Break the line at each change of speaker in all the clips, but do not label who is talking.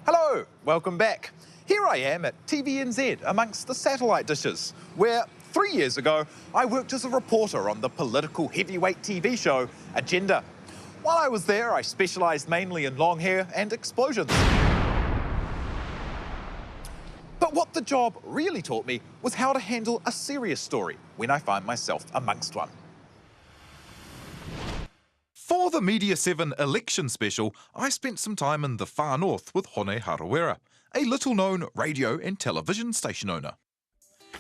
Hello, welcome back. Here I am at TVNZ amongst the satellite dishes, where 3 years ago I worked as a reporter on the political heavyweight TV show Agenda. While I was there, I specialised mainly in long hair and explosions. But what the job really taught me was how to handle a serious story when I find myself amongst one. For the Media7 election special, I spent some time in the far north with Hone Harawera, a little-known radio and television station owner.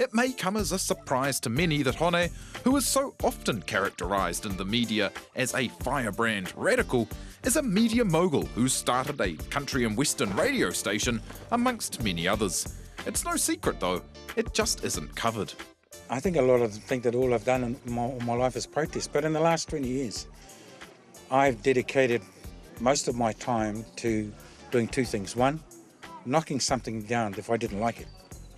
It may come as a surprise to many that Hone, who is so often characterised in the media as a firebrand radical, is a media mogul who started a country and western radio station, amongst many others. It's no secret, though. It just isn't covered.
I think a lot of them think that all I've done in my life is protest, but in the last 20 years, I've dedicated most of my time to doing two things. One, knocking something down if I didn't like it.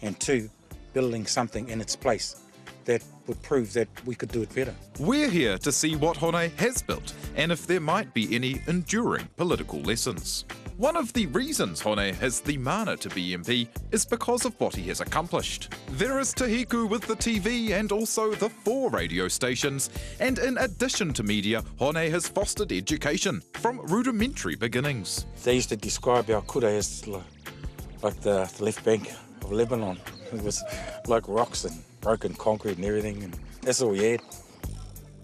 And two, building something in its place that would prove that we could do it better.
We're here to see what Hone has built and if there might be any enduring political lessons. One of the reasons Hone has the mana to be MP is because of what he has accomplished. There is Te Hiku with the TV and also the 4 radio stations, and in addition to media, Hone has fostered education from rudimentary beginnings.
They used to describe our kura as like the left bank of Lebanon. It was like rocks and broken concrete and everything, and that's all we had.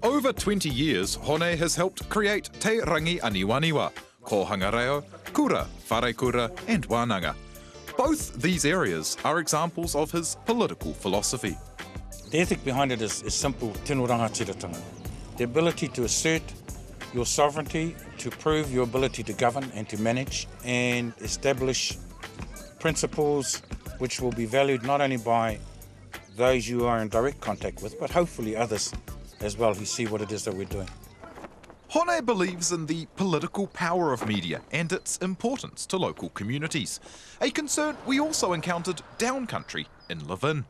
Over 20 years, Hone has helped create Te Rangi Aniwaniwa, Ko Hangareo, Kura, Wharekura and Wānanga. Both these areas are examples of his political philosophy.
The ethic behind it is simple, tino rangatiratanga. The ability to assert your sovereignty, to prove your ability to govern and to manage, and establish principles which will be valued not only by those you are in direct contact with, but hopefully others as well who see what it is that we're doing.
Hone believes in the political power of media and its importance to local communities, a concern we also encountered down country in Levin.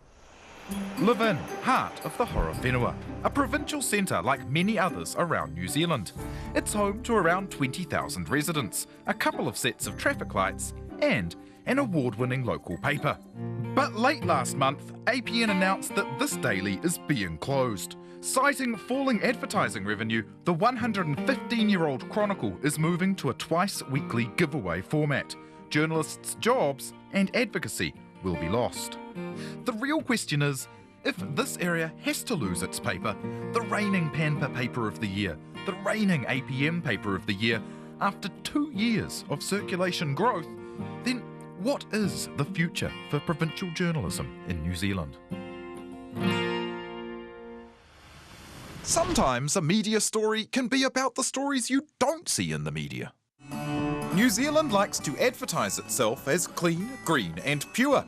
Levin, heart of the Hora Whenua, a provincial centre like many others around New Zealand. It's home to around 20,000 residents, a couple of sets of traffic lights and an award-winning local paper. But late last month, APN announced that this daily is being closed. Citing falling advertising revenue, the 115-year-old Chronicle is moving to a twice-weekly giveaway format. Journalists' jobs and advocacy will be lost. The real question is, if this area has to lose its paper, the reigning Panpa Paper of the Year, the reigning APM Paper of the Year, after 2 years of circulation growth, then what is the future for provincial journalism in New Zealand? Sometimes a media story can be about the stories you don't see in the media. New Zealand likes to advertise itself as clean, green and pure.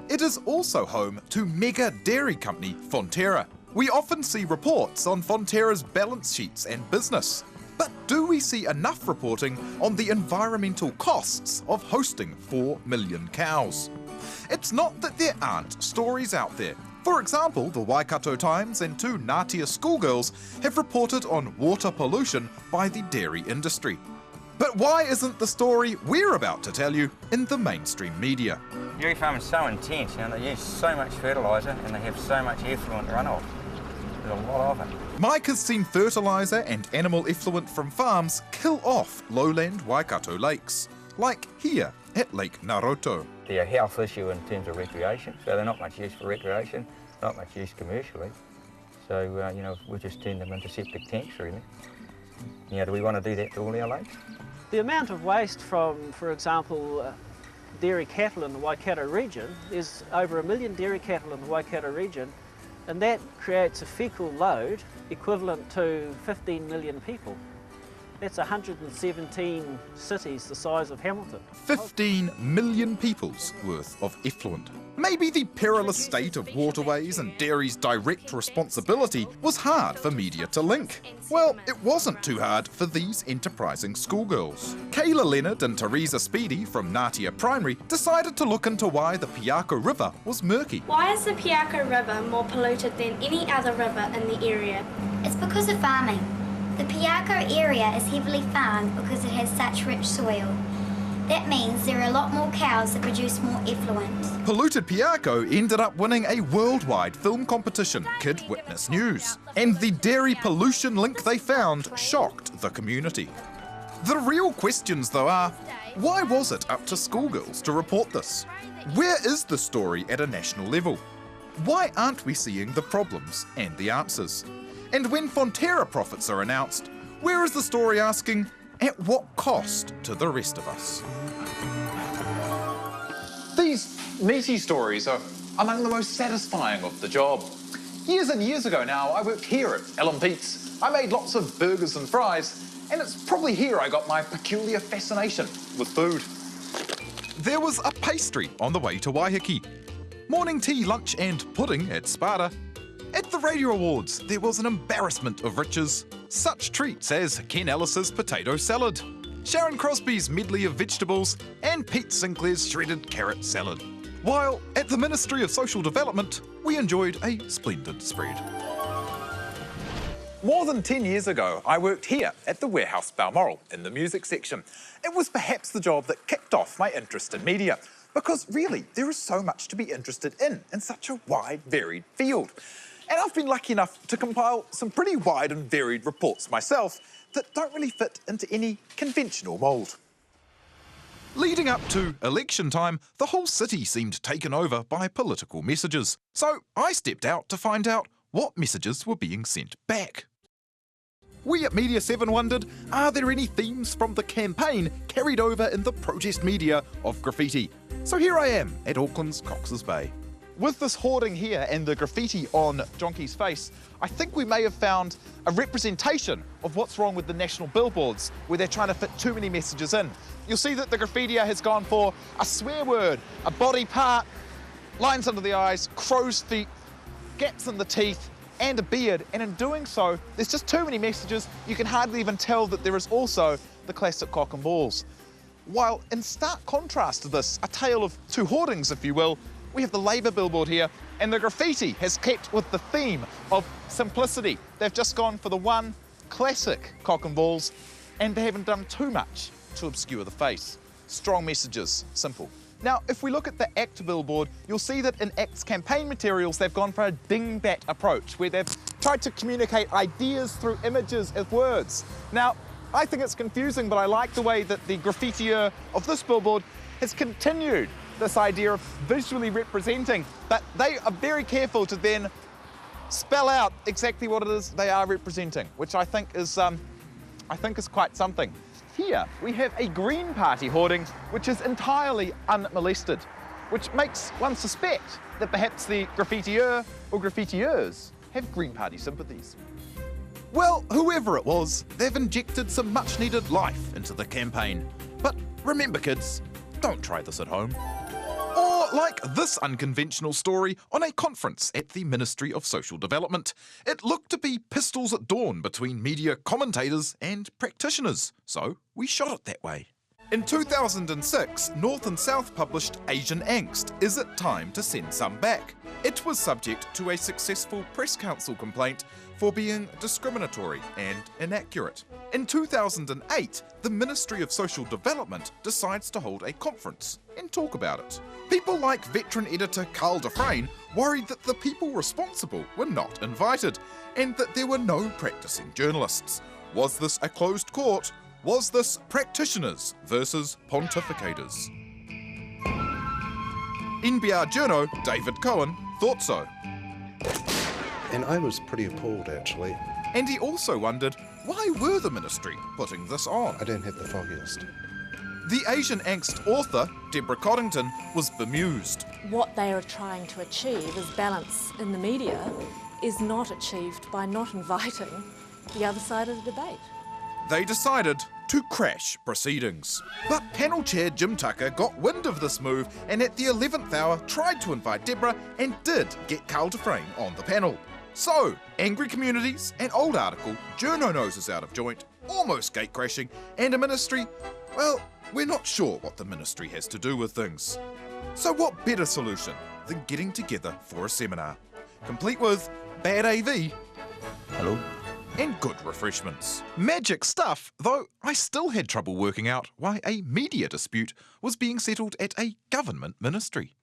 It is also home to mega dairy company Fonterra. We often see reports on Fonterra's balance sheets and business. But do we see enough reporting on the environmental costs of hosting 4 million cows? It's not that there aren't stories out there. For example, the Waikato Times and 2 Ngātia schoolgirls have reported on water pollution by the dairy industry. But why isn't the story we're about to tell you in the mainstream media?
Dairy farming is so intense, they use so much fertiliser and they have so much effluent runoff. There's a lot of it.
Mike has seen fertiliser and animal effluent from farms kill off lowland Waikato lakes, like here at Lake Naroto.
They're a health issue in terms of recreation, so they're not much use for recreation, not much use commercially. So, we just turn them into septic tanks, really. Do we want to do that to all our lakes?
The amount of waste from, for example, dairy cattle in the Waikato region, there's over 1 million dairy cattle in the Waikato region, and that creates a fecal load equivalent to 15 million people. That's 117 cities the size of Hamilton. 15
million people's worth of effluent. Maybe the perilous state of waterways and dairy's direct responsibility was hard for media to link. Well, it wasn't too hard for these enterprising schoolgirls. Kayla Leonard and Teresa Speedy from Ngātia Primary decided to look into why the Piako River was murky.
Why is the Piako River more polluted than any other river in the area?
It's because of farming. The Piako area is heavily farmed because it has such rich soil. That means there are a lot more cows that produce more effluent.
Polluted Piako ended up winning a worldwide film competition, Kid Witness News. And the dairy pollution link they found shocked the community. The real questions, though, are why was it up to schoolgirls to report this? Where is the story at a national level? Why aren't we seeing the problems and the answers? And when Fonterra profits are announced, where is the story asking, at what cost to the rest of us?
These meaty stories are among the most satisfying of the job. Years and years ago now, I worked here at Ellen Pete's. I made lots of burgers and fries, and it's probably here I got my peculiar fascination with food.
There was a pastry on the way to Waiheke, morning tea, lunch and pudding at Sparta. At the Radio Awards, there was an embarrassment of riches. Such treats as Ken Ellis's potato salad, Sharon Crosby's medley of vegetables, and Pete Sinclair's shredded carrot salad. While at the Ministry of Social Development, we enjoyed a splendid spread.
More than 10 years ago, I worked here at the Warehouse Balmoral in the music section. It was perhaps the job that kicked off my interest in media, because really, there is so much to be interested in such a wide, varied field. And I've been lucky enough to compile some pretty wide and varied reports myself that don't really fit into any conventional mould.
Leading up to election time, the whole city seemed taken over by political messages. So I stepped out to find out what messages were being sent back. We at Media7 wondered, are there any themes from the campaign carried over in the protest media of graffiti? So here I am at Auckland's Cox's Bay. With this hoarding here and the graffiti on Jonke's face, I think we may have found a representation of what's wrong with the national billboards, where they're trying to fit too many messages in. You'll see that the graffitier has gone for a swear word, a body part, lines under the eyes, crow's feet, gaps in the teeth, and a beard, and in doing so, there's just too many messages, you can hardly even tell that there is also the classic cock and balls. While in stark contrast to this, a tale of two hoardings, if you will, we have the Labour billboard here, and the graffiti has kept with the theme of simplicity. They've just gone for the one classic cock and balls, and they haven't done too much to obscure the face. Strong messages, simple. Now, if we look at the ACT billboard, you'll see that in ACT's campaign materials, they've gone for a dingbat approach, where they've tried to communicate ideas through images of words. Now, I think it's confusing, but I like the way that the graffitier of this billboard has continued this idea of visually representing, but they are very careful to then spell out exactly what it is they are representing, which I think is quite something. Here we have a Green Party hoarding which is entirely unmolested, which makes one suspect that perhaps the graffitier or graffitiers have Green Party sympathies. Well, whoever it was, they've injected some much needed life into the campaign. But remember kids, don't try this at home. Or like this unconventional story on a conference at the Ministry of Social Development. It looked to be pistols at dawn between media commentators and practitioners, so we shot it that way. In 2006, North and South published Asian Angst, Is It Time to Send Some Back? It was subject to a successful Press Council complaint for being discriminatory and inaccurate. In 2008, the Ministry of Social Development decides to hold a conference and talk about it. People like veteran editor Carl Dufresne worried that the people responsible were not invited and that there were no practicing journalists. Was this a closed court? Was this practitioners versus pontificators? NBR journo David Cohen thought so.
And I was pretty appalled, actually.
And he also wondered, why were the ministry putting this on?
I don't have the foggiest.
The Asian Angst author, Deborah Coddington, was bemused.
What they are trying to achieve as balance in the media is not achieved by not inviting the other side of the debate.
They decided to crash proceedings. But panel chair Jim Tucker got wind of this move and at the 11th hour tried to invite Deborah and did get Carl Dufresne on the panel. So, angry communities, an old article, journo noses out of joint, almost gate crashing, and a ministry, well, we're not sure what the ministry has to do with things. So what better solution than getting together for a seminar, complete with bad AV.
Hello.
and good refreshments. Magic stuff, though I still had trouble working out why a media dispute was being settled at a government ministry.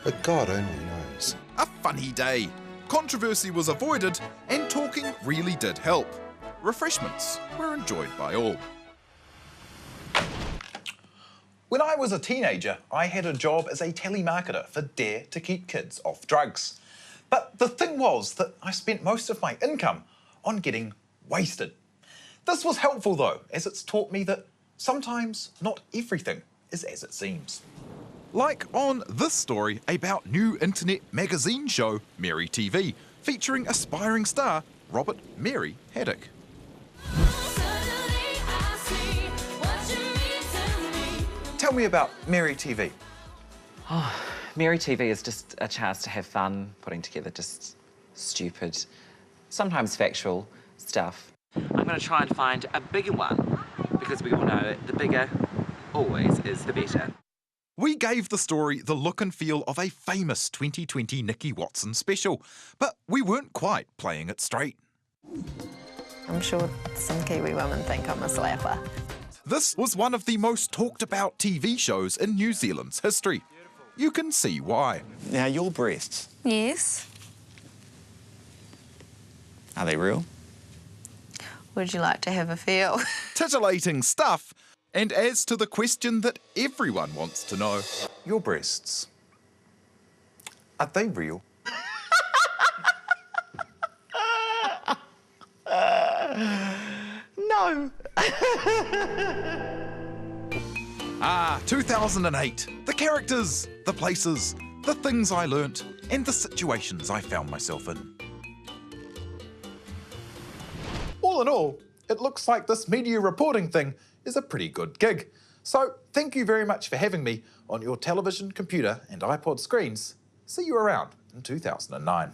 But God only knows.
A funny day. Controversy was avoided and talking really did help. Refreshments were enjoyed by all.
When I was a teenager, I had a job as a telemarketer for Dare to keep kids off drugs. But the thing was that I spent most of my income on getting wasted. This was helpful though, as it's taught me that sometimes not everything is as it seems.
Like on this story about new internet magazine show Media7, featuring aspiring star Robert Mary Haddock.
Tell me about Media7.
Media7 is just a chance to have fun, putting together just stupid, sometimes factual stuff. I'm going to try and find a bigger one, because we all know the bigger always is the better.
We gave the story the look and feel of a famous 2020 Nikki Watson special, but we weren't quite playing it straight.
I'm sure some Kiwi women think I'm a slapper.
This was one of the most talked about TV shows in New Zealand's history. You can see why.
Now, your breasts,
Yes.
are they real?
Would you like to have a feel?
Titillating stuff. And as to the question that everyone wants to know,
Your breasts, are they real?
No!
2008. The characters, the places, the things I learnt, and the situations I found myself in.
All in all, it looks like this media reporting thing is a pretty good gig. So thank you very much for having me on your television, computer and iPod screens. See you around in 2009.